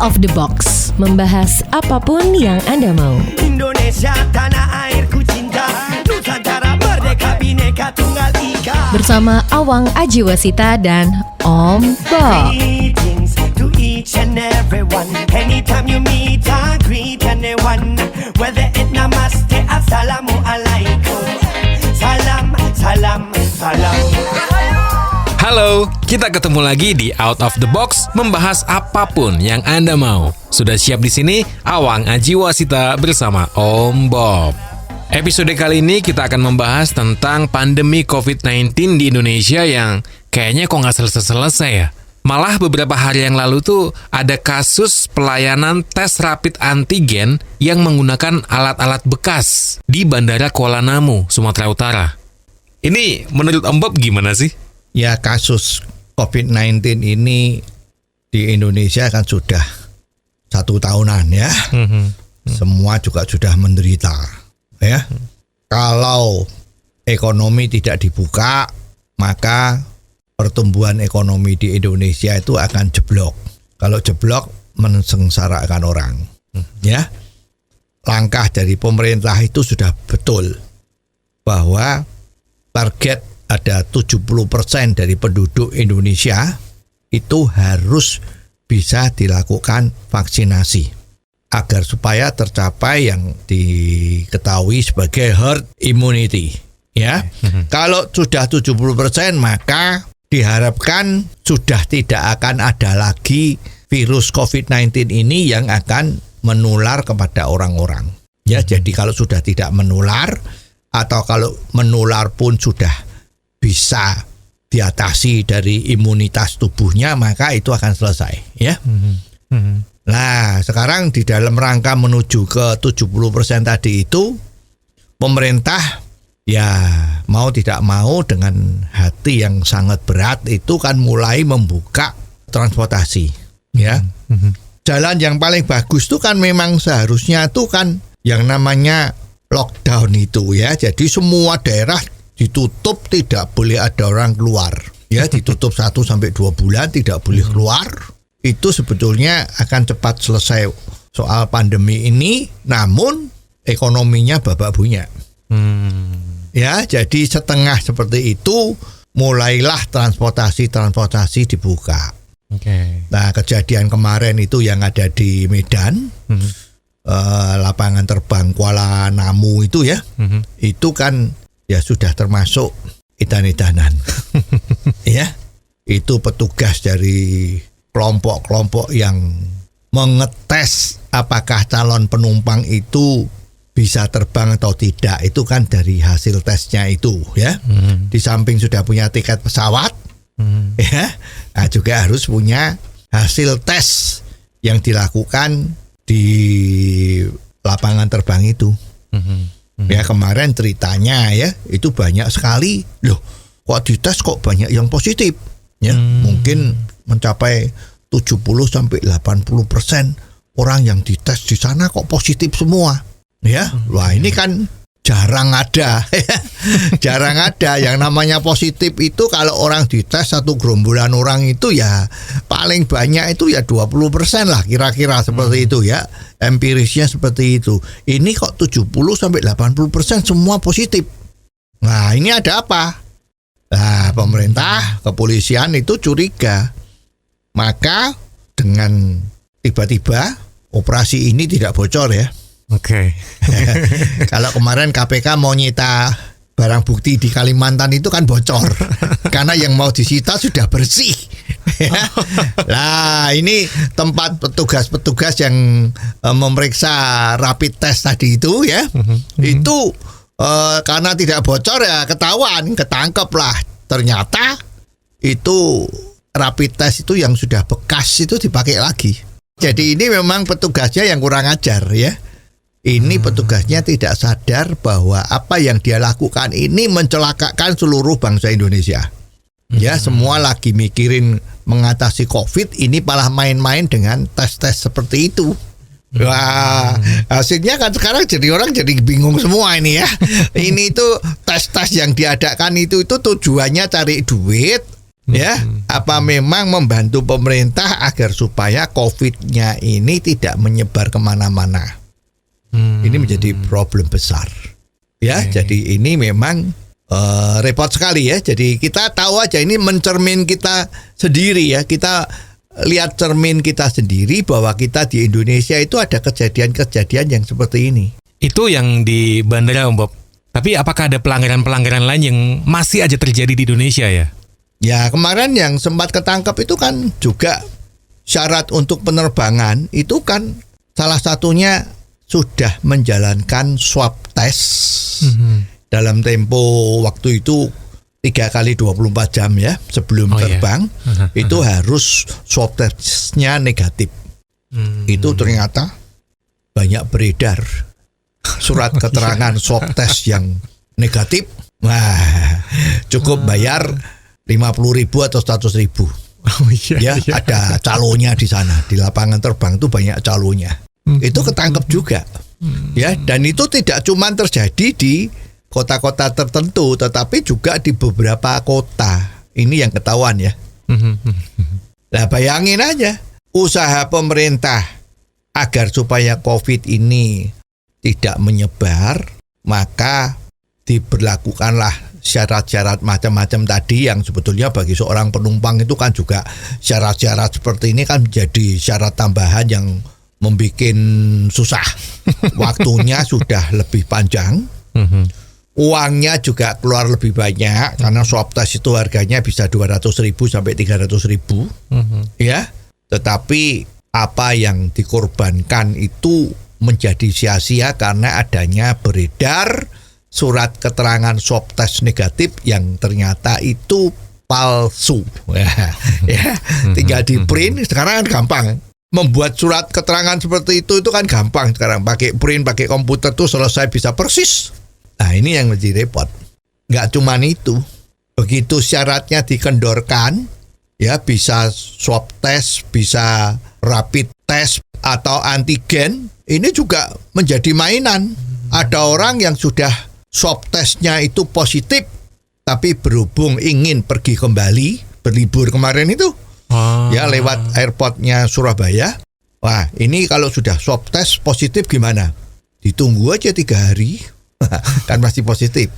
of the box, membahas apapun yang Anda mau. Indonesia tanah airku cinta, Nusantara merdeka bhinneka tunggal ika. Bersama Awang Ajiwasita dan Om Bob. Greetings to each and everyone. Anytime you meet, I greet anyone. Whether it namaste, assalamualaikum. Salam, salam, salam. Halo, kita ketemu lagi di Out of the Box, membahas apapun yang Anda mau. Sudah siap di sini? Awang Ajiwasita bersama Om Bob. Episode kali ini kita akan membahas tentang pandemi COVID-19 di Indonesia yang kayaknya kok nggak selesai-selesai ya. Malah beberapa hari yang lalu tuh ada kasus pelayanan tes rapid antigen yang menggunakan alat-alat bekas di Bandara Kuala Namu, Sumatera Utara. Ini menurut Om Bob gimana sih? Ya, kasus COVID-19 ini di Indonesia kan sudah 1 tahunan ya. Semua juga sudah menderita ya. Kalau ekonomi tidak dibuka, maka pertumbuhan ekonomi di Indonesia itu akan jeblok. Kalau jeblok, mensengsarakan orang ya. Langkah dari pemerintah itu sudah betul bahwa target ada 70% dari penduduk Indonesia itu harus bisa dilakukan vaksinasi agar supaya tercapai yang diketahui sebagai herd immunity ya. Kalau sudah 70% maka diharapkan sudah tidak akan ada lagi virus COVID-19 ini yang akan menular kepada orang-orang ya. Jadi kalau sudah tidak menular atau kalau menular pun sudah bisa diatasi dari imunitas tubuhnya, maka itu akan selesai ya. Nah, sekarang di dalam rangka menuju ke 70% tadi itu, pemerintah ya mau tidak mau dengan hati yang sangat berat itu kan mulai membuka transportasi ya. Jalan yang paling bagus itu kan memang seharusnya itu kan yang namanya lockdown itu ya. Jadi semua daerah ditutup, tidak boleh ada orang keluar ya, ditutup 1-2 bulan tidak boleh keluar. Itu sebetulnya akan cepat selesai soal pandemi ini, namun ekonominya babak bunyak ya. Jadi setengah seperti itu mulailah transportasi dibuka. Nah, kejadian kemarin itu yang ada di Medan, lapangan terbang Kuala Namu itu ya, itu kan ya sudah termasuk edan-edanan ya. Itu petugas dari kelompok-kelompok yang mengetes apakah calon penumpang itu bisa terbang atau tidak. Itu kan dari hasil tesnya itu ya. Di samping sudah punya tiket pesawat ya, nah juga harus punya hasil tes yang dilakukan di lapangan terbang itu. Ya, kemarin ceritanya ya itu banyak sekali loh, kok dites kok banyak yang positif ya. Mungkin mencapai 70-80% orang yang dites di sana kok positif semua ya. Wah, ini kan jarang ada jarang ada yang namanya positif itu. Kalau orang dites satu gerombolan orang itu ya paling banyak itu ya 20% lah kira-kira seperti itu ya. Empirisnya seperti itu. Ini kok 70-80% semua positif. Nah, ini ada apa? Nah, pemerintah, kepolisian itu curiga. Maka dengan tiba-tiba operasi ini tidak bocor ya. Kalau kemarin KPK mau nyita barang bukti di Kalimantan itu kan bocor karena yang mau disita sudah bersih. Nah, ini tempat petugas-petugas yang memeriksa rapid test tadi itu ya, itu karena tidak bocor ya ketahuan, ketangkep lah. Ternyata itu rapid test itu yang sudah bekas itu dipakai lagi. Jadi ini memang petugasnya yang kurang ajar ya. Ini petugasnya tidak sadar bahwa apa yang dia lakukan ini mencelakakan seluruh bangsa Indonesia. Ya, semua lagi mikirin mengatasi COVID, ini malah main-main dengan tes-tes seperti itu. Wah, hasilnya kan sekarang jadi orang jadi bingung semua ini ya. Ini tuh tes-tes yang diadakan itu tujuannya cari duit Ya, apa memang membantu pemerintah agar supaya COVID-nya ini tidak menyebar kemana-mana? Ini menjadi problem besar. Ya, jadi ini memang repot sekali ya. Jadi kita tahu aja ini mencermin kita sendiri ya. Kita lihat cermin kita sendiri bahwa kita di Indonesia itu ada kejadian-kejadian yang seperti ini. Itu yang di bandara, Om Bob. Tapi apakah ada pelanggaran-pelanggaran lain yang masih aja terjadi di Indonesia ya? Ya, kemarin yang sempat ketangkep itu kan juga syarat untuk penerbangan itu kan salah satunya sudah menjalankan swab test dalam tempo waktu itu 3 kali 24 jam ya sebelum terbang. Itu harus swab testnya negatif. Itu ternyata banyak beredar surat keterangan swab test yang negatif. Wah, cukup bayar 50.000 atau 100.000. Ada calonnya di sana. Di lapangan terbang itu banyak calonnya. Itu ketangkep juga. Ya, dan itu tidak cuma terjadi di kota-kota tertentu, tetapi juga di beberapa kota. Ini yang ketahuan ya. Nah, bayangin aja usaha pemerintah agar supaya COVID ini tidak menyebar, maka diberlakukanlah syarat-syarat macam-macam tadi yang sebetulnya bagi seorang penumpang itu kan juga syarat-syarat seperti ini kan menjadi syarat tambahan yang membuat susah. Waktunya sudah lebih panjang. Uangnya juga keluar lebih banyak karena swab test itu harganya bisa 200.000 sampai 300.000. Ya, tetapi apa yang dikorbankan itu menjadi sia-sia karena adanya beredar surat keterangan swab test negatif yang ternyata itu palsu. Ya, tinggal di print. Sekarang kan gampang. Membuat surat keterangan seperti itu kan gampang sekarang. Pakai print, pakai komputer tuh selesai bisa persis. Nah, ini yang menjadi repot. Nggak cuma itu. Begitu syaratnya dikendorkan, ya bisa swab test, bisa rapid test atau antigen, ini juga menjadi mainan. Ada orang yang sudah swab testnya itu positif, tapi berhubung ingin pergi kembali, berlibur kemarin itu, ya lewat airportnya Surabaya. Wah, ini kalau sudah swab test positif gimana? Ditunggu aja 3 hari. Kan masih positif,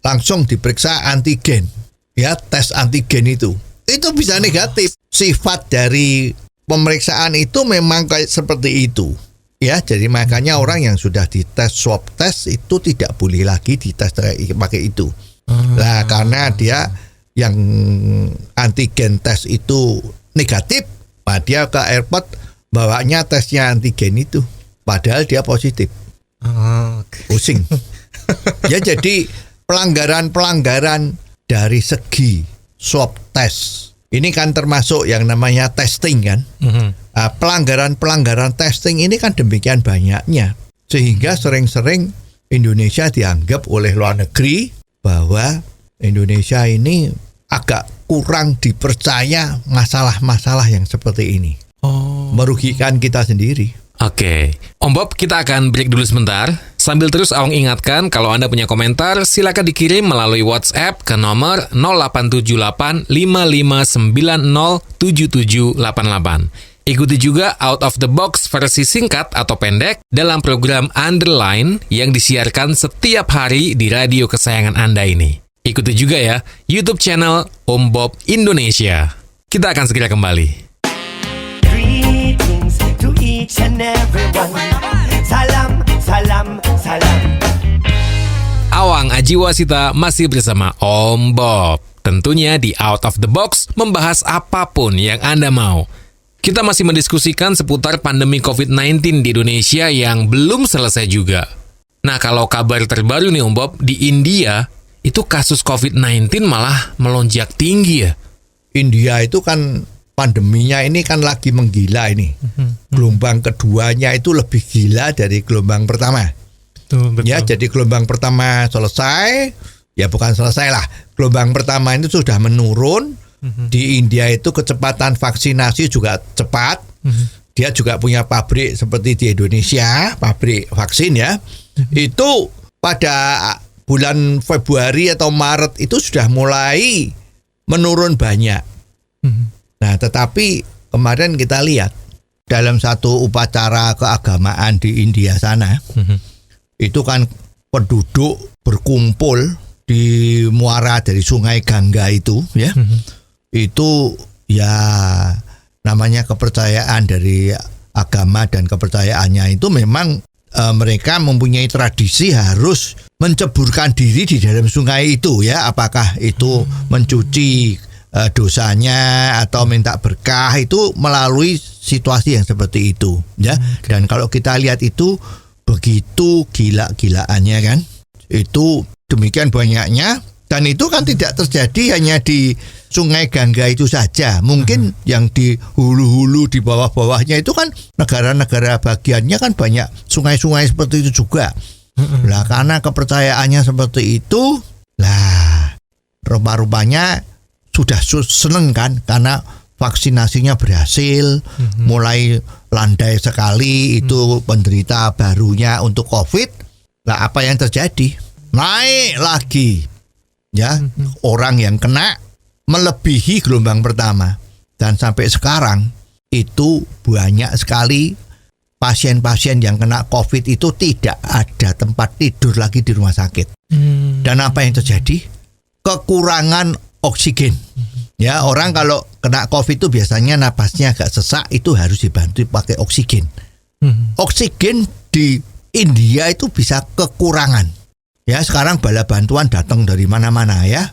langsung diperiksa antigen, ya tes antigen itu bisa negatif. Sifat dari pemeriksaan itu memang kayak seperti itu, ya. Jadi makanya orang yang sudah dites swab test itu tidak boleh lagi dites pakai itu. Nah, karena dia yang antigen tes itu negatif, nah dia ke airport bawanya tesnya antigen itu, padahal dia positif. Pusing. Ya, jadi pelanggaran-pelanggaran dari segi swab test ini kan termasuk yang namanya testing kan. Pelanggaran-pelanggaran testing ini kan demikian banyaknya sehingga sering-sering Indonesia dianggap oleh luar negeri bahwa Indonesia ini agak kurang dipercaya masalah-masalah yang seperti ini. Merugikan kita sendiri. Oke, Om Bob, kita akan break dulu sebentar. Sambil terus Awang ingatkan, kalau Anda punya komentar, silakan dikirim melalui WhatsApp ke nomor 0878 5590 7788. Ikuti juga Out of the Box versi singkat atau pendek dalam program Underline yang disiarkan setiap hari di radio kesayangan Anda ini. Ikuti juga ya YouTube channel Om Bob Indonesia. Kita akan segera kembali. Greetings to each and everyone. Salam, salam, salam. Awang Ajiwasita masih bersama Om Bob. Tentunya di Out of the Box membahas apapun yang Anda mau. Kita masih mendiskusikan seputar pandemi COVID-19 di Indonesia yang belum selesai juga. Nah, kalau kabar terbaru nih Om Bob, di India itu kasus COVID-19 malah melonjak tinggi ya. India itu kan pandeminya ini kan lagi menggila ini. Gelombang keduanya itu lebih gila dari gelombang pertama. Betul. Ya, jadi gelombang pertama selesai, ya bukan selesai lah. Gelombang pertama itu sudah menurun. Di India itu kecepatan vaksinasi juga cepat. Dia juga punya pabrik seperti di Indonesia, pabrik vaksin ya. Itu pada bulan Februari atau Maret itu sudah mulai menurun banyak. Nah, tetapi kemarin kita lihat dalam satu upacara keagamaan di India sana, itu kan penduduk berkumpul di muara dari Sungai Gangga itu, ya, itu ya namanya kepercayaan dari agama dan kepercayaannya itu memang mereka mempunyai tradisi harus menceburkan diri di dalam sungai itu, ya, apakah itu mencuci dosanya atau minta berkah, itu melalui situasi yang seperti itu, ya. Dan kalau kita lihat itu begitu gila-gilaannya kan, itu demikian banyaknya, dan itu kan tidak terjadi hanya di Sungai Gangga itu saja. Mungkin yang di hulu-hulu di bawah-bawahnya itu kan negara-negara bagiannya kan banyak sungai-sungai seperti itu juga. Lah karena kepercayaannya seperti itu, lah rupa-rupanya sudah seneng kan karena vaksinasinya berhasil, mulai landai sekali itu penderita barunya untuk COVID. Lah apa yang terjadi? Naik lagi, ya, orang yang kena melebihi gelombang pertama, dan sampai sekarang itu banyak sekali pasien-pasien yang kena COVID itu tidak ada tempat tidur lagi di rumah sakit. Dan apa yang terjadi? Kekurangan oksigen. Ya, orang kalau kena COVID itu biasanya napasnya agak sesak, itu harus dibantu pakai oksigen. Oksigen di India itu bisa kekurangan. Ya, sekarang bala bantuan datang dari mana-mana, ya.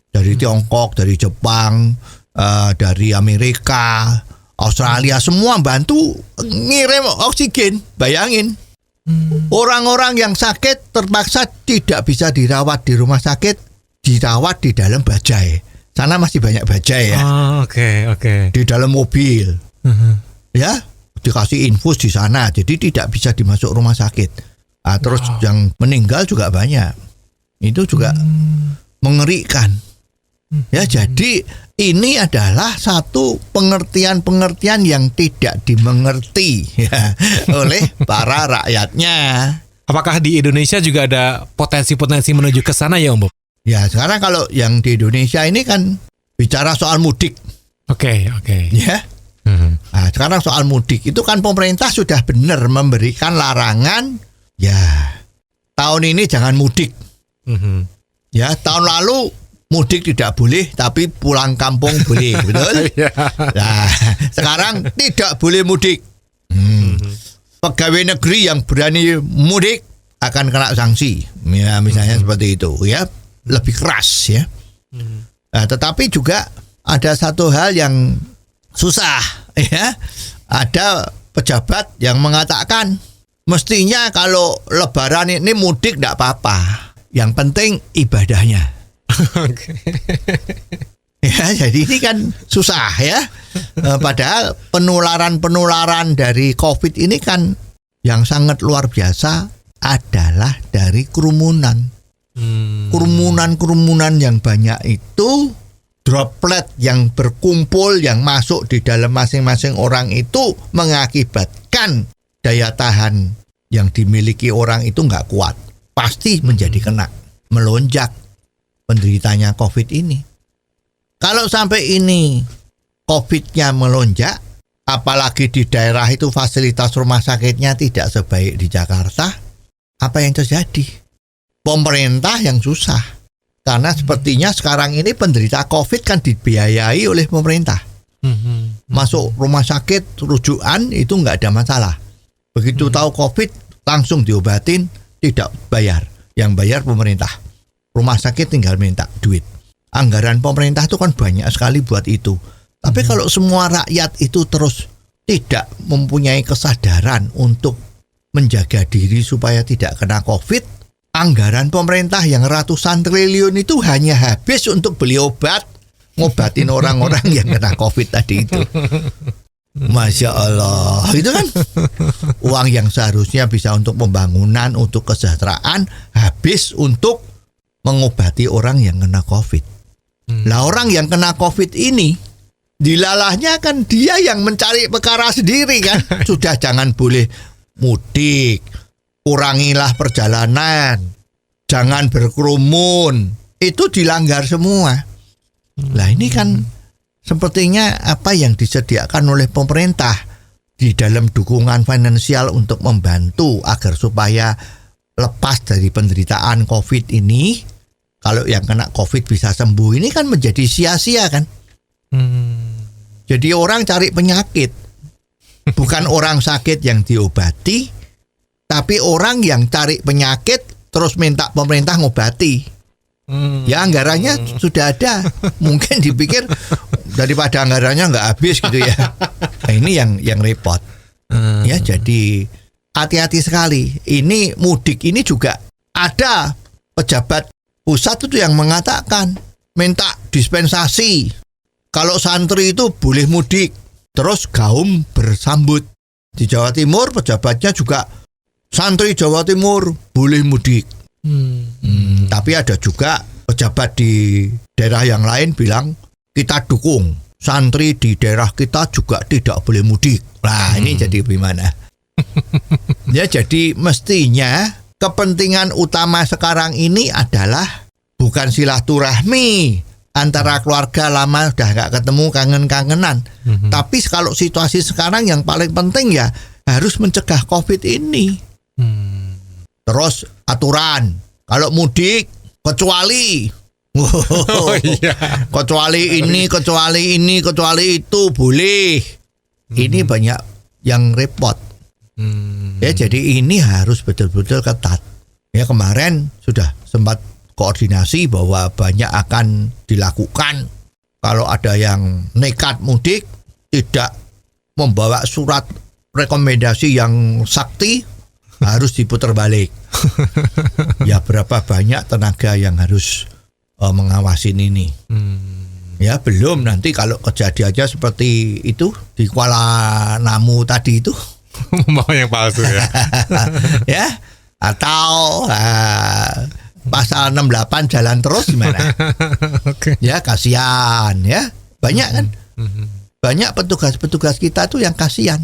Dari Tiongkok, dari Jepang, dari Amerika, Australia, semua bantu ngirim oksigen. Bayangin, orang-orang yang sakit terpaksa tidak bisa dirawat di rumah sakit, dirawat di dalam bajai. Sana masih banyak bajai, ya. Oke. Di dalam mobil, ya, dikasih infus di sana, jadi tidak bisa dimasuk rumah sakit. Terus yang meninggal juga banyak. Itu juga mengerikan. Ya, jadi ini adalah satu pengertian-pengertian yang tidak dimengerti, ya, oleh para rakyatnya. Apakah di Indonesia juga ada potensi-potensi menuju ke sana ya, Om Bob? Ya, sekarang kalau yang di Indonesia ini kan bicara soal mudik. Oke. Ya. Nah, sekarang soal mudik itu kan pemerintah sudah benar memberikan larangan. Ya, tahun ini jangan mudik. Ya, tahun lalu mudik tidak boleh, tapi pulang kampung boleh, betul? Nah, sekarang tidak boleh mudik. Pegawai negeri yang berani mudik akan kena sanksi. Ya, misalnya seperti itu, ya, lebih keras, ya. Nah, tetapi juga ada satu hal yang susah, ya. Ada pejabat yang mengatakan mestinya kalau Lebaran ini mudik tidak apa-apa, yang penting ibadahnya. Ya, jadi ini kan susah, ya. Padahal penularan dari COVID ini kan yang sangat luar biasa adalah dari kerumunan. Kerumunan yang banyak itu, droplet yang berkumpul, yang masuk di dalam masing-masing orang itu mengakibatkan daya tahan yang dimiliki orang itu nggak kuat. Pasti menjadi kena, melonjak penderitanya COVID ini. Kalau sampai ini COVID-nya melonjak, apalagi di daerah itu fasilitas rumah sakitnya tidak sebaik di Jakarta, apa yang terjadi? Pemerintah yang susah. Karena sepertinya sekarang ini penderita COVID kan dibiayai oleh pemerintah. Masuk rumah sakit, rujukan itu nggak ada masalah. Begitu tahu COVID, langsung diobatin, tidak bayar. Yang bayar pemerintah. Rumah sakit tinggal minta duit. Anggaran pemerintah itu kan banyak sekali buat itu. Tapi kalau semua rakyat itu terus tidak mempunyai kesadaran untuk menjaga diri supaya tidak kena COVID, anggaran pemerintah yang ratusan triliun itu hanya habis untuk beli obat, ngobatin orang-orang yang kena COVID tadi itu. Masya Allah, itu kan uang yang seharusnya bisa untuk pembangunan, untuk kesejahteraan, habis untuk mengobati orang yang kena COVID. Lah orang yang kena COVID ini, dilalahnya kan dia yang mencari perkara sendiri kan. Sudah jangan boleh mudik, kurangilah perjalanan, jangan berkerumun, itu dilanggar semua. Lah ini kan sepertinya apa yang disediakan oleh pemerintah di dalam dukungan finansial untuk membantu agar supaya lepas dari penderitaan COVID ini, kalau yang kena COVID bisa sembuh, ini kan menjadi sia-sia kan. Jadi orang cari penyakit, bukan orang sakit yang diobati, tapi orang yang cari penyakit terus minta pemerintah ngobati. Ya anggarannya sudah ada, mungkin dipikir daripada anggarannya nggak habis gitu ya. Nah, ini yang repot. Ya jadi hati-hati sekali. Ini mudik ini juga ada pejabat pusat itu yang mengatakan minta dispensasi. Kalau santri itu boleh mudik, terus gaum bersambut. Di Jawa Timur pejabatnya juga santri Jawa Timur boleh mudik. Tapi ada juga pejabat di daerah yang lain bilang kita dukung santri di daerah kita juga tidak boleh mudik. Nah ini jadi gimana? Ya jadi mestinya kepentingan utama sekarang ini adalah bukan silaturahmi antara keluarga lama udah gak ketemu kangen-kangenan. Tapi kalau situasi sekarang yang paling penting ya harus mencegah COVID ini. Terus aturan kalau mudik kecuali kecuali kecuali itu boleh. Ini banyak yang repot. Ya jadi ini harus betul-betul ketat. Ya kemarin sudah sempat koordinasi bahwa banyak akan dilakukan. Kalau ada yang nekat mudik tidak membawa surat rekomendasi yang sakti, harus diputar balik. Ya berapa banyak tenaga yang harus mengawasin ini. Ya belum nanti kalau kejadiannya seperti itu di Kuala Namu tadi itu. Mau yang palsu ya. Ya atau pasal 68 jalan terus gimana? Oke. Ya kasihan ya. Banyak kan? Banyak petugas-petugas kita tuh yang kasihan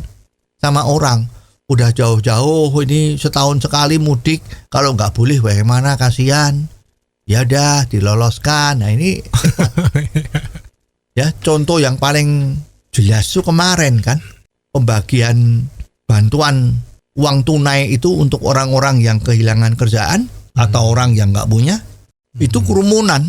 sama orang. Udah jauh-jauh ini setahun sekali mudik, kalau nggak boleh bagaimana, kasihan. Ya dah diloloskan. Nah ini ya contoh yang paling jelas tuh kemarin kan pembagian bantuan uang tunai itu untuk orang-orang yang kehilangan kerjaan atau orang yang nggak punya. Itu kerumunan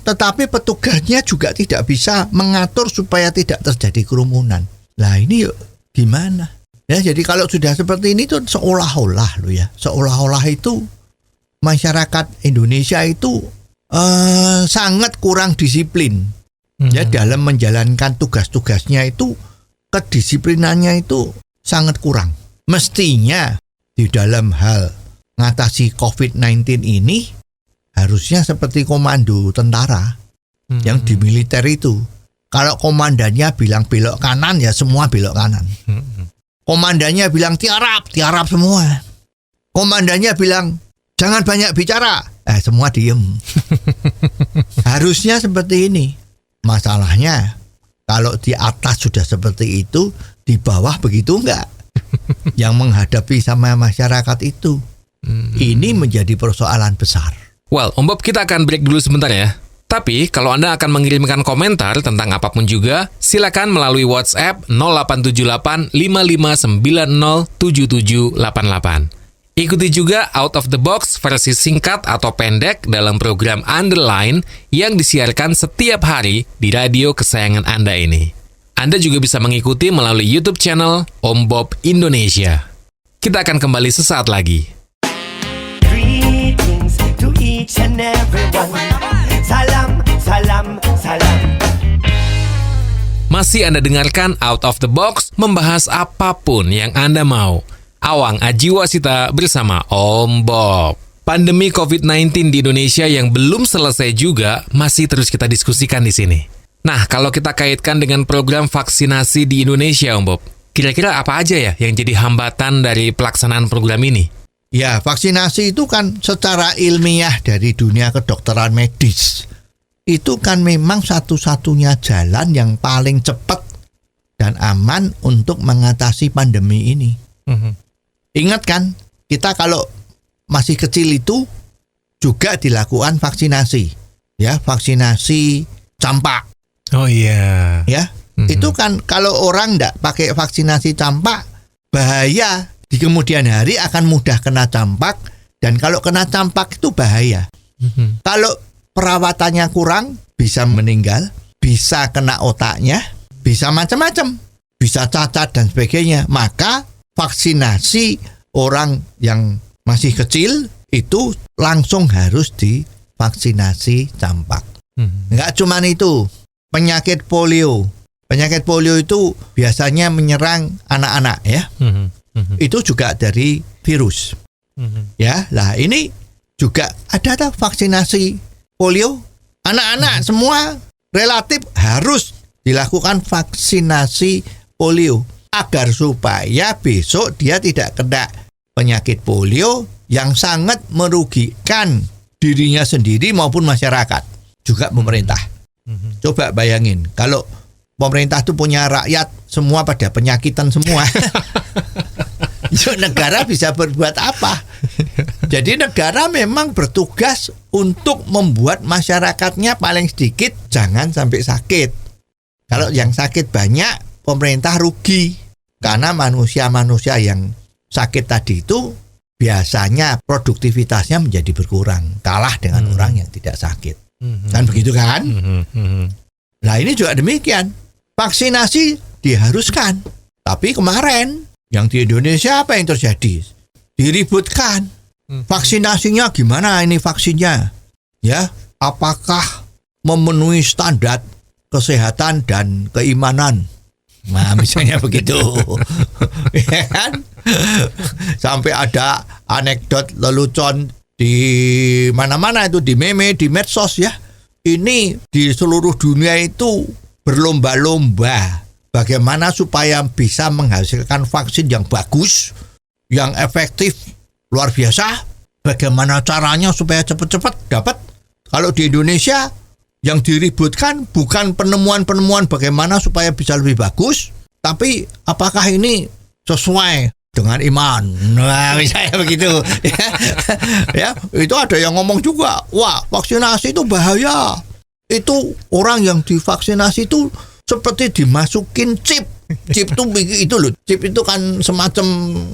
tetapi petugasnya juga tidak bisa mengatur supaya tidak terjadi kerumunan. Lah ini gimana? Ya jadi kalau sudah seperti ini tuh seolah-olah loh ya, seolah-olah itu masyarakat Indonesia itu sangat kurang disiplin. Ya dalam menjalankan tugas-tugasnya itu kedisiplinannya itu sangat kurang. Mestinya di dalam hal ngatasi COVID-19 ini harusnya seperti komando tentara yang di militer itu. Kalau komandannya bilang belok kanan ya semua belok kanan. Komandannya bilang tiarap semua. Komandannya bilang jangan banyak bicara, semua diem. Harusnya seperti ini. Masalahnya kalau di atas sudah seperti itu, di bawah begitu enggak? Yang menghadapi sama masyarakat itu. Ini menjadi persoalan besar. Well, Om Bob, kita akan break dulu sebentar ya. Tapi, kalau Anda akan mengirimkan komentar tentang apapun juga, silakan melalui WhatsApp 0878 5590 7788. Ikuti juga Out of the Box versi singkat atau pendek dalam program Underline yang disiarkan setiap hari di radio kesayangan Anda ini. Anda juga bisa mengikuti melalui YouTube channel Om Bob Indonesia. Kita akan kembali sesaat lagi. Greetings to each and everyone. Salam, salam, salam. Masih Anda dengarkan Out of the Box, membahas apapun yang Anda mau. Awang Ajiwasita bersama Om Bob. Pandemi COVID-19 di Indonesia yang belum selesai juga masih terus kita diskusikan di sini. Nah, kalau kita kaitkan dengan program vaksinasi di Indonesia, Om Bob, kira-kira apa aja ya yang jadi hambatan dari pelaksanaan program ini? Ya, vaksinasi itu kan secara ilmiah dari dunia kedokteran medis. Itu kan memang satu-satunya jalan yang paling cepat dan aman untuk mengatasi pandemi ini. Ingat kan, kita kalau masih kecil itu juga dilakukan vaksinasi. ya, vaksinasi campak. Oh iya. Ya, itu kan kalau orang enggak pakai vaksinasi campak, bahaya. Di kemudian hari akan mudah kena campak, dan kalau kena campak itu bahaya. Kalau perawatannya kurang, bisa meninggal, bisa kena otaknya, bisa macam-macam, bisa cacat dan sebagainya. Maka vaksinasi orang yang masih kecil itu langsung harus divaksinasi campak. Enggak cuman itu, penyakit polio. Penyakit polio itu biasanya menyerang anak-anak ya. Itu juga dari virus. Ya, lah ini juga ada vaksinasi polio. Anak-anak semua relatif harus dilakukan vaksinasi polio agar supaya besok dia tidak kena penyakit polio yang sangat merugikan dirinya sendiri maupun masyarakat, juga pemerintah. Coba bayangin kalau pemerintah itu punya rakyat semua pada penyakitan semua. Negara bisa berbuat apa? Jadi negara memang bertugas untuk membuat masyarakatnya paling sedikit jangan sampai sakit. Kalau yang sakit banyak, pemerintah rugi. Karena manusia-manusia yang sakit tadi itu biasanya produktivitasnya menjadi berkurang, kalah dengan orang yang tidak sakit. Kan begitu kan? Nah ini juga demikian. Vaksinasi diharuskan. Tapi kemarin yang di Indonesia apa yang terjadi? Diributkan. Vaksinasinya gimana ini vaksinnya? Ya, apakah memenuhi standar kesehatan dan keimanan? Nah, misalnya begitu. Ya kan? Sampai ada anekdot lelucon di mana-mana itu, di meme, di medsos ya. Ini di seluruh dunia itu berlomba-lomba bagaimana supaya bisa menghasilkan vaksin yang bagus, yang efektif, luar biasa. Bagaimana caranya supaya cepat-cepat dapat. Kalau di Indonesia yang diributkan bukan penemuan-penemuan bagaimana supaya bisa lebih bagus, tapi apakah ini sesuai dengan iman. Nah, misalnya begitu. Ya, itu ada yang ngomong juga, wah, vaksinasi itu bahaya. Itu orang yang divaksinasi itu seperti dimasukin chip. Chip itu loh. Chip itu kan semacam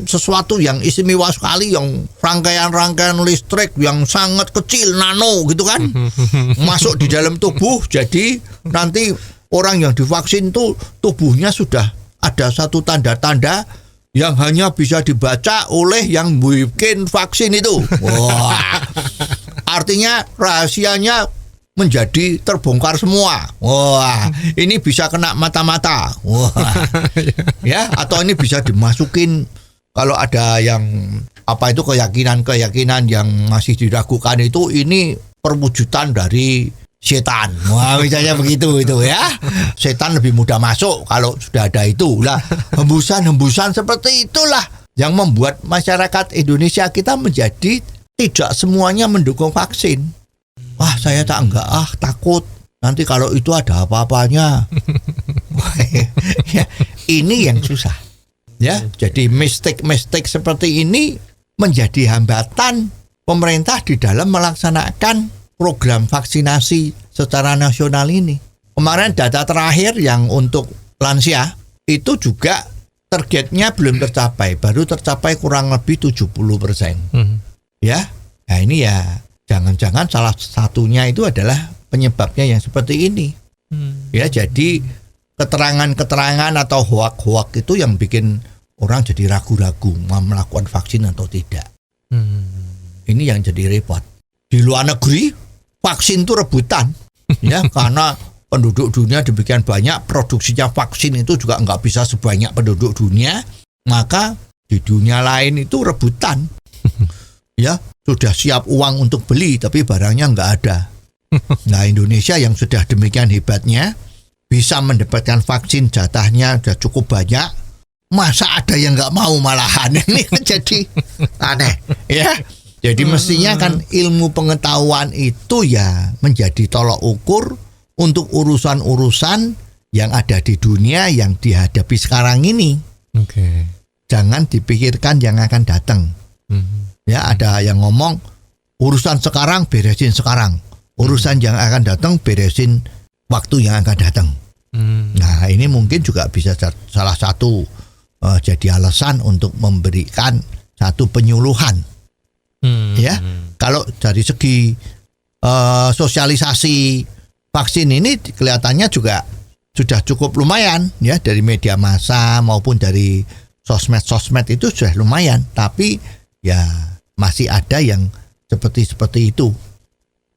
sesuatu yang istimewa sekali, yang rangkaian-rangkaian listrik yang sangat kecil, nano gitu kan. Masuk di dalam tubuh, jadi nanti orang yang divaksin itu tubuhnya sudah ada satu tanda-tanda yang hanya bisa dibaca oleh yang bikin vaksin itu. Wah. Artinya rahasianya menjadi terbongkar semua. Wah, ini bisa kena mata-mata. Wah. Ya, atau ini bisa dimasukin kalau ada yang apa itu keyakinan-keyakinan yang masih diragukan itu, ini perwujudan dari setan. Wah, misalnya begitu itu ya. Setan lebih mudah masuk kalau sudah ada itu. Lah, hembusan-hembusan seperti itulah yang membuat masyarakat Indonesia kita menjadi tidak semuanya mendukung vaksin. Wah, saya takut. Nanti kalau itu ada apa-apanya. Ya, ini yang susah. Ya, jadi mistake seperti ini menjadi hambatan pemerintah di dalam melaksanakan program vaksinasi secara nasional ini. Kemarin data terakhir yang untuk lansia itu juga targetnya belum tercapai, baru tercapai kurang lebih 70%. Ya, nah ini ya jangan-jangan salah satunya itu adalah penyebabnya yang seperti ini. Ya, jadi keterangan-keterangan atau hoak-hoak itu yang bikin orang jadi ragu-ragu mau melakukan vaksin atau tidak. Ini yang jadi repot. Di luar negeri vaksin itu rebutan, ya, karena penduduk dunia demikian banyak, produksinya vaksin itu juga nggak bisa sebanyak penduduk dunia, maka di dunia lain itu rebutan. Ya, sudah siap uang untuk beli, tapi barangnya nggak ada. Nah, Indonesia yang sudah demikian hebatnya, bisa mendapatkan vaksin jatahnya sudah cukup banyak, masa ada yang nggak mau malahan? Ini jadi aneh, ya. Jadi mestinya kan ilmu pengetahuan itu ya menjadi tolok ukur untuk urusan-urusan yang ada di dunia yang dihadapi sekarang ini. Jangan dipikirkan yang akan datang. Ya, ada yang ngomong urusan sekarang beresin sekarang. Urusan yang akan datang beresin waktu yang akan datang. Nah, ini mungkin juga bisa salah satu jadi alasan untuk memberikan satu penyuluhan. Ya, kalau dari segi sosialisasi vaksin ini kelihatannya juga sudah cukup lumayan ya, dari media massa maupun dari sosmed itu sudah lumayan, tapi ya masih ada yang seperti itu.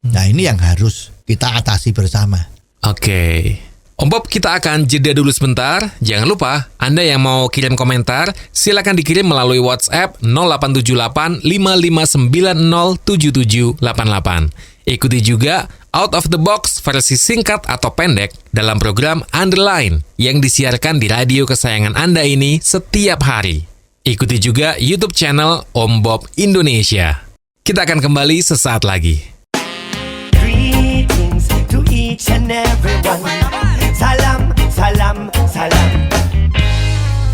Nah, ini yang harus kita atasi bersama. Oke. Om Bob, kita akan jeda dulu sebentar. Jangan lupa, Anda yang mau kirim komentar, silakan dikirim melalui WhatsApp 0878 5590 7788. Ikuti juga Out of the Box versi singkat atau pendek dalam program Underline yang disiarkan di radio kesayangan Anda ini setiap hari. Ikuti juga YouTube channel Om Bob Indonesia. Kita akan kembali sesaat lagi. Greetings to each and everyone. Salam, salam, salam.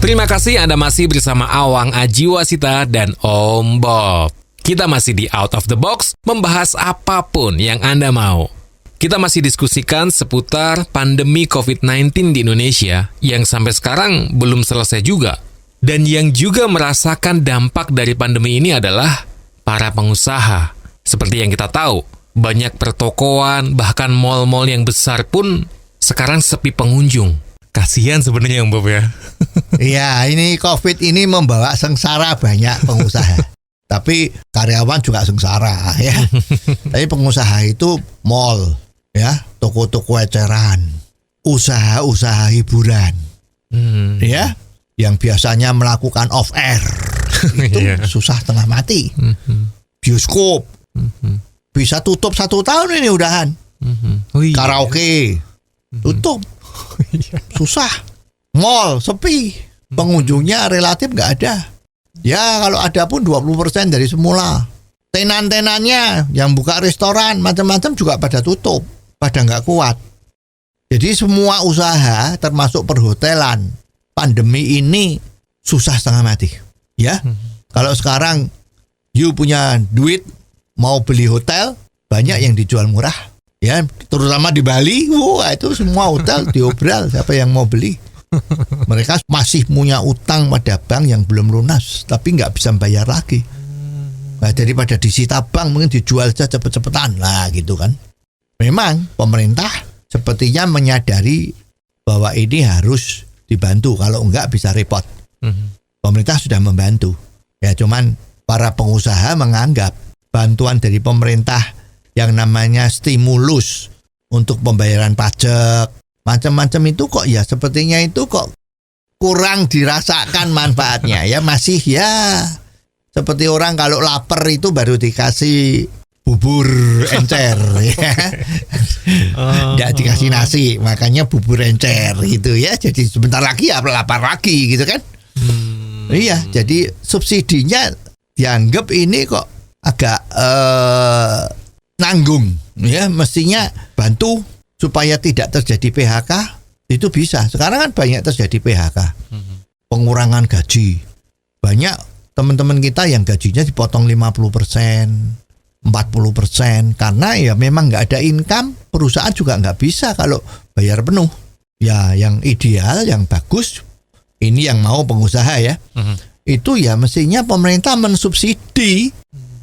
Terima kasih Anda masih bersama Awang Ajiwasita dan Om Bob. Kita masih di Out of the Box, membahas apapun yang Anda mau. Kita masih diskusikan seputar pandemi COVID-19 di Indonesia yang sampai sekarang belum selesai juga. Dan yang juga merasakan dampak dari pandemi ini adalah para pengusaha. Seperti yang kita tahu, banyak pertokoan, bahkan mal-mal yang besar pun sekarang sepi pengunjung. Kasihan sebenarnya Om Bob ya. Iya, ini COVID ini membawa sengsara banyak pengusaha. Tapi karyawan juga sengsara ya. Tapi pengusaha itu mal, ya, toko-toko eceran, usaha-usaha hiburan, ya, yang biasanya melakukan off air itu susah setengah mati. Bioskop bisa tutup 1 tahun ini udahan. Karaoke tutup, susah. Mall sepi, pengunjungnya relatif nggak ada. Ya kalau ada pun 20% dari semula. Tenan-tenannya yang buka restoran macam-macam juga pada tutup, pada nggak kuat. Jadi semua usaha termasuk perhotelan pandemi ini susah setengah mati. Ya, kalau sekarang you punya duit mau beli hotel, banyak yang dijual murah. Ya, terutama di Bali, wah itu semua hotel diobral. Siapa yang mau beli? Mereka masih punya utang pada bank yang belum lunas, tapi nggak bisa bayar lagi. Nah, daripada disita bank, mungkin dijual saja cepet-cepetan lah gitu kan. Memang pemerintah sepertinya menyadari bahwa ini harus dibantu, kalau enggak bisa repot. Pemerintah sudah membantu. Ya, cuman para pengusaha menganggap bantuan dari pemerintah yang namanya stimulus untuk pembayaran pajak macam-macam itu kok ya sepertinya itu kok kurang dirasakan manfaatnya. Ya masih ya seperti orang kalau lapar itu baru dikasih bubur encer ya. Nggak dikasih nasi, makanya bubur encer gitu ya. Jadi sebentar lagi ya lapar lagi gitu kan. Iya, jadi subsidinya dianggap ini kok agak nanggung ya, mestinya bantu supaya tidak terjadi PHK. Itu bisa. Sekarang kan banyak terjadi PHK, pengurangan gaji. Banyak teman-teman kita yang gajinya dipotong 50%, 40%, karena ya memang nggak ada income. Perusahaan juga nggak bisa kalau bayar penuh. Ya yang ideal, yang bagus, ini yang mau pengusaha ya, itu ya mestinya pemerintah mensubsidi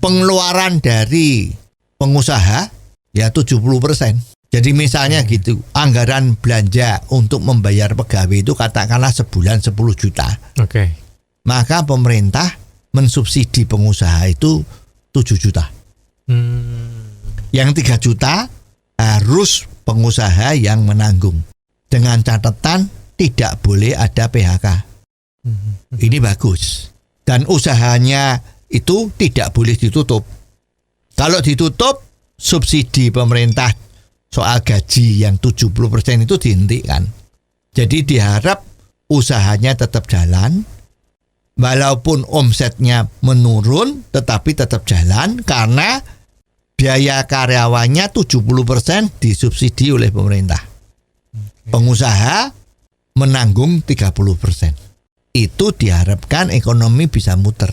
pengeluaran dari pengusaha ya 70%. Jadi misalnya gitu, anggaran belanja untuk membayar pegawai itu katakanlah sebulan 10 juta. Oke. Maka pemerintah mensubsidi pengusaha itu 7 juta. Yang 3 juta harus pengusaha yang menanggung. Dengan catatan tidak boleh ada PHK. Ini bagus. Dan usahanya itu tidak boleh ditutup. Kalau ditutup, subsidi pemerintah soal gaji yang 70% itu dihentikan. Jadi diharap usahanya tetap jalan, walaupun omsetnya menurun, tetapi tetap jalan karena biaya karyawannya 70% disubsidi oleh pemerintah. Pengusaha menanggung 30%. Itu diharapkan ekonomi bisa muter.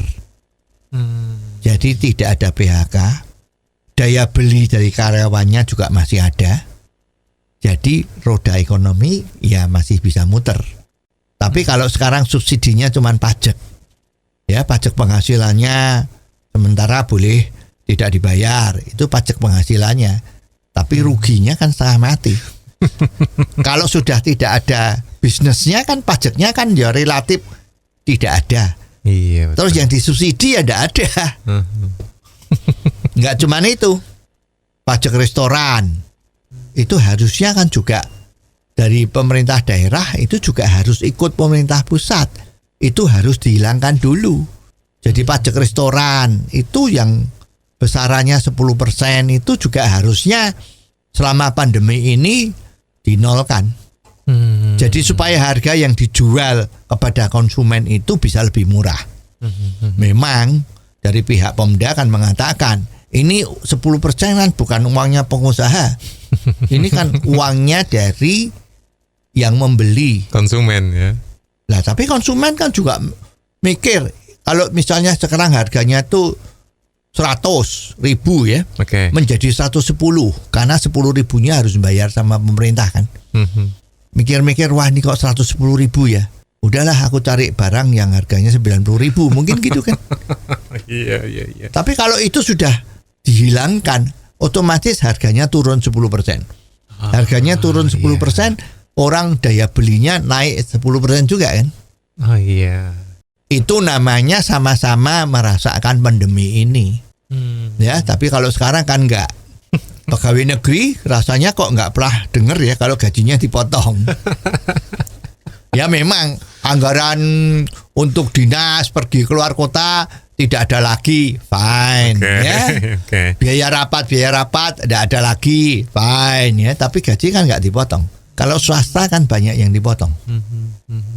Jadi tidak ada PHK, daya beli dari karyawannya juga masih ada. Jadi roda ekonomi ya masih bisa muter. Tapi kalau sekarang subsidinya cuma pajak. Ya, pajak penghasilannya sementara boleh tidak dibayar. Itu pajak penghasilannya. Tapi ruginya kan setengah mati. Kalau sudah tidak ada bisnisnya kan pajaknya kan ya relatif tidak ada. Iya. Betul. Terus yang disubsidi ya tidak ada. Nggak cuma itu. Pajak restoran itu harusnya kan juga dari pemerintah daerah itu juga harus ikut pemerintah pusat. Itu harus dihilangkan dulu. Jadi pajak restoran itu yang besarannya 10% itu juga harusnya selama pandemi ini dinolkan. Jadi supaya harga yang dijual kepada konsumen itu bisa lebih murah. Memang dari pihak Pemda kan mengatakan ini 10% kan bukan uangnya pengusaha. Ini kan uangnya dari yang membeli. Konsumen ya. Lah tapi konsumen kan juga mikir kalau misalnya sekarang harganya tuh 100.000 ya, menjadi 110 karena 10.000-nya harus bayar sama pemerintah kan. Mikir-mikir wah ini kok 110.000 ya. Udahlah aku cari barang yang harganya 90.000 mungkin gitu kan. Iya. Tapi kalau itu sudah dihilangkan, otomatis harganya turun 10%. Harganya turun 10%, orang daya belinya naik 10% juga kan. Oh iya. Itu namanya sama-sama merasakan pandemi ini. Ya, tapi kalau sekarang kan enggak. Pegawai negeri rasanya kok enggak pernah dengar ya kalau gajinya dipotong. Ya memang anggaran untuk dinas pergi keluar kota tidak ada lagi, fine ya. Biaya rapat tidak ada lagi, fine ya. Tapi gaji kan enggak dipotong. Kalau swasta kan banyak yang dipotong.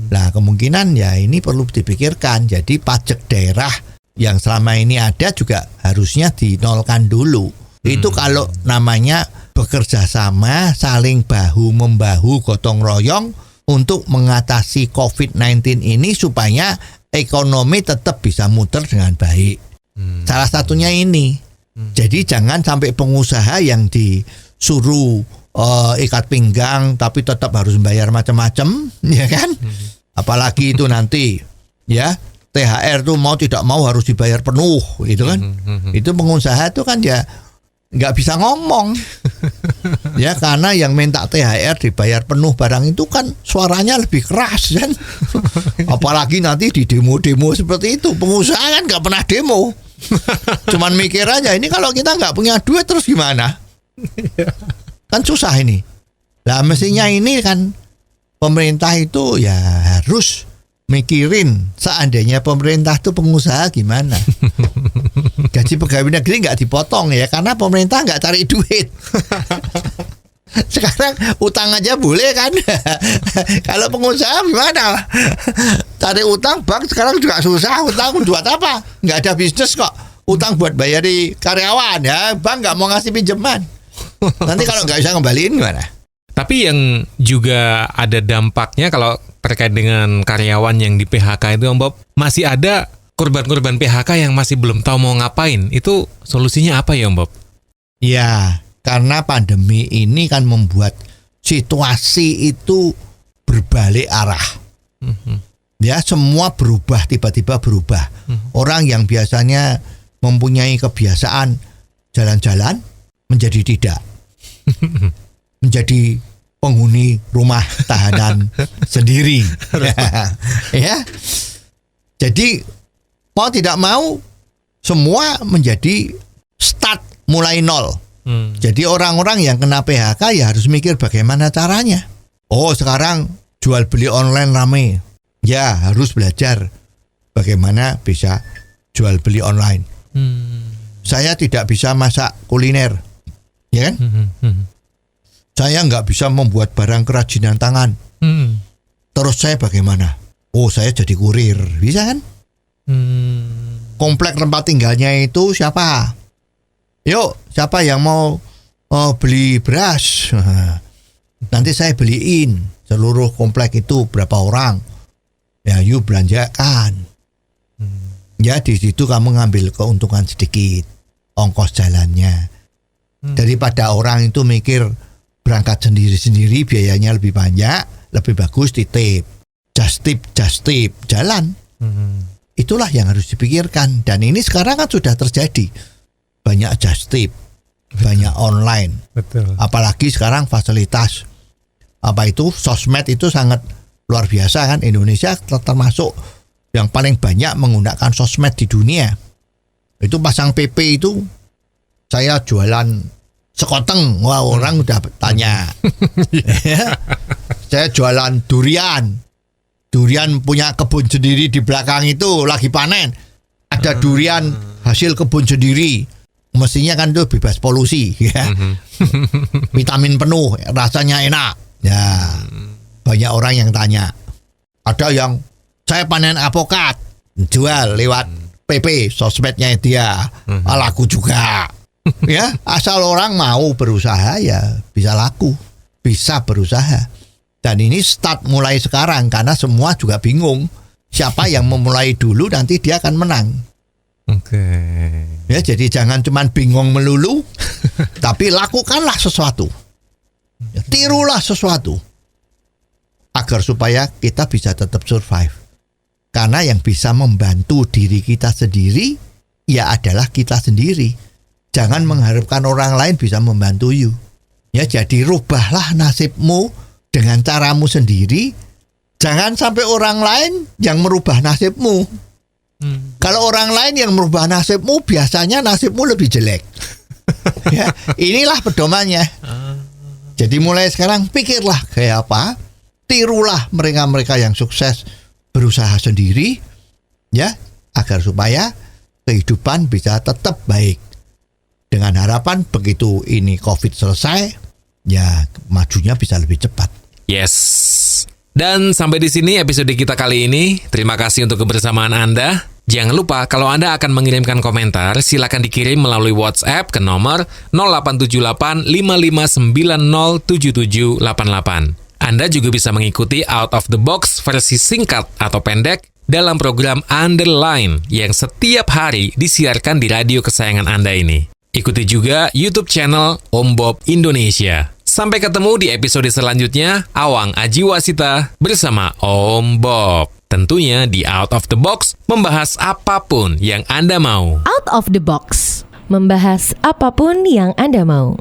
Nah kemungkinan ya ini perlu dipikirkan. Jadi pajak daerah yang selama ini ada juga harusnya dinolkan dulu. Itu kalau namanya bekerja sama, saling bahu-membahu, gotong royong untuk mengatasi COVID-19 ini supaya ekonomi tetap bisa muter dengan baik. Salah satunya ini. Jadi jangan sampai pengusaha yang disuruh ikat pinggang tapi tetap harus bayar macam-macam, ya kan? Apalagi itu nanti ya THR tuh mau tidak mau harus dibayar penuh, gitu kan? Itu pengusaha tuh kan ya nggak bisa ngomong, ya karena yang minta THR dibayar penuh barang itu kan suaranya lebih keras kan? Apalagi nanti di demo-demo seperti itu, pengusaha kan nggak pernah demo, cuman mikir aja ini kalau kita nggak punya duit terus gimana? Kan susah ini. Nah mestinya ini kan pemerintah itu ya harus mikirin seandainya pemerintah itu pengusaha gimana. Gaji pegawai negeri nggak dipotong ya karena pemerintah nggak cari duit. Sekarang utang aja boleh kan. Kalau pengusaha gimana? Cari utang bank sekarang juga susah. Utang buat apa? Nggak ada bisnis kok. Utang buat bayari karyawan ya. Bank nggak mau ngasih pinjaman. Nanti kalau nggak bisa ngembaliin gimana? Tapi yang juga ada dampaknya kalau terkait dengan karyawan yang di PHK itu Om Bob, masih ada korban-korban PHK yang masih belum tahu mau ngapain. Itu solusinya apa ya Om Bob? Ya, karena pandemi ini kan membuat situasi itu berbalik arah. Ya, semua berubah, tiba-tiba berubah. Orang yang biasanya mempunyai kebiasaan jalan-jalan menjadi tidak. Menjadi penghuni rumah tahanan sendiri. Ya. Jadi mau tidak mau semua menjadi start mulai nol. Jadi orang-orang yang kena PHK ya harus mikir bagaimana caranya. Oh, sekarang jual beli online rame. Ya, harus belajar bagaimana bisa jual beli online. Saya tidak bisa masak kuliner. Ya kan? Saya nggak bisa membuat barang kerajinan tangan. Terus saya bagaimana? Oh, saya jadi kurir. Bisa kan? Komplek tempat tinggalnya itu siapa? Yuk, siapa yang mau beli beras? Nanti saya beliin seluruh komplek itu berapa orang? Ya, yuk belanjakan. Ya, di situ kamu ngambil keuntungan sedikit, ongkos jalannya. Daripada orang itu mikir berangkat sendiri-sendiri biayanya lebih banyak, lebih bagus titip. Just tip, jalan. Itulah yang harus dipikirkan. Dan ini sekarang kan sudah terjadi. Banyak just tip, banyak online. Betul. Apalagi sekarang fasilitas sosmed itu sangat luar biasa kan. Indonesia termasuk yang paling banyak menggunakan sosmed di dunia. Itu pasang PP itu, saya jualan sekoteng, wah orang udah tanya. Saya jualan durian punya kebun sendiri di belakang itu lagi panen. Ada durian hasil kebun sendiri, mestinya kan itu bebas polusi, ya. Vitamin penuh, rasanya enak. Ya, banyak orang yang tanya. Ada yang saya panen apokat, jual lewat PP, sosmednya dia, laku juga. Ya, asal orang mau berusaha ya bisa laku, bisa berusaha. Dan ini start mulai sekarang karena semua juga bingung siapa yang memulai dulu nanti dia akan menang. Oke. Ya, jadi jangan cuma bingung melulu, tapi lakukanlah sesuatu. Ya, tirulah sesuatu agar supaya kita bisa tetap survive. Karena yang bisa membantu diri kita sendiri ya adalah kita sendiri. Jangan mengharapkan orang lain bisa membantu you. Ya, jadi rubahlah nasibmu dengan caramu sendiri. Jangan sampai orang lain yang merubah nasibmu. Kalau orang lain yang merubah nasibmu, biasanya nasibmu lebih jelek. Ya, inilah pedomannya. Jadi mulai sekarang pikirlah kayak apa, tirulah mereka-mereka yang sukses berusaha sendiri, ya, agar supaya kehidupan bisa tetap baik. Dengan harapan begitu ini COVID selesai, ya majunya bisa lebih cepat. Yes. Dan sampai di sini episode kita kali ini. Terima kasih untuk kebersamaan Anda. Jangan lupa kalau Anda akan mengirimkan komentar, silakan dikirim melalui WhatsApp ke nomor 0878 55907788. Anda juga bisa mengikuti Out of the Box versi singkat atau pendek dalam program Underline yang setiap hari disiarkan di radio kesayangan Anda ini. Ikuti juga YouTube channel Om Bob Indonesia. Sampai ketemu di episode selanjutnya, Awang Ajiwasita bersama Om Bob. Tentunya di Out of the Box, membahas apapun yang Anda mau. Out of the Box, membahas apapun yang Anda mau.